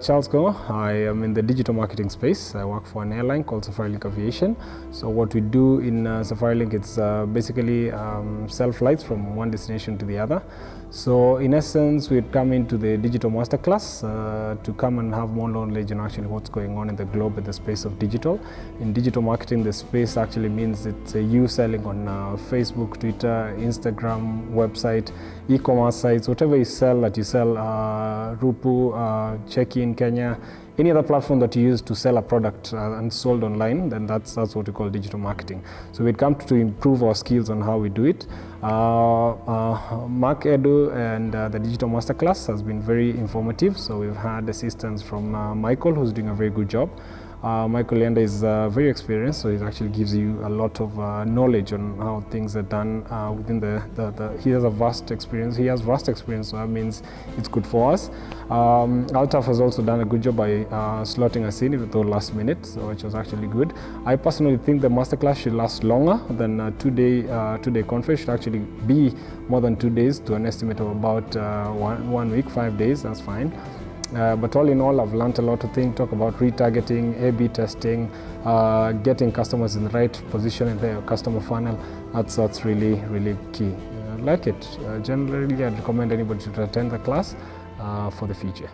Charles Go. I am in the digital marketing space. I work for an airline called Safarilink Aviation. So what we do in Safarilink, it's basically sell flights from one destination to the other. So in essence, we'd come into the digital masterclass to come and have more knowledge on actually what's going on in the globe in the space of digital. In digital marketing, the space actually means it's you selling on Facebook, Twitter, Instagram, website, e-commerce sites, whatever you sell, Rupu, Check-in, Kenya, any other platform that you use to sell a product and sold online, then that's what we call digital marketing. So we'd come to improve our skills on how we do it. Markedu and the digital masterclass has been very informative. So we've had assistance from Michael, who's doing a very good job. Michael Leander is very experienced, so he actually gives you a lot of knowledge on how things are done within he has vast experience, so that means it's good for us. Altaf has also done a good job by slotting us in with the last minute, so which was actually good. I personally think the masterclass should last longer than a two-day conference. Should actually be more than 2 days, to an estimate of about 1 week, 5 days, that's fine. But all in all, I've learned a lot of things. Talk about retargeting, A/B testing, getting customers in the right position in their customer funnel. That's really, really key. I like it. Generally, I'd recommend anybody to attend the class for the future.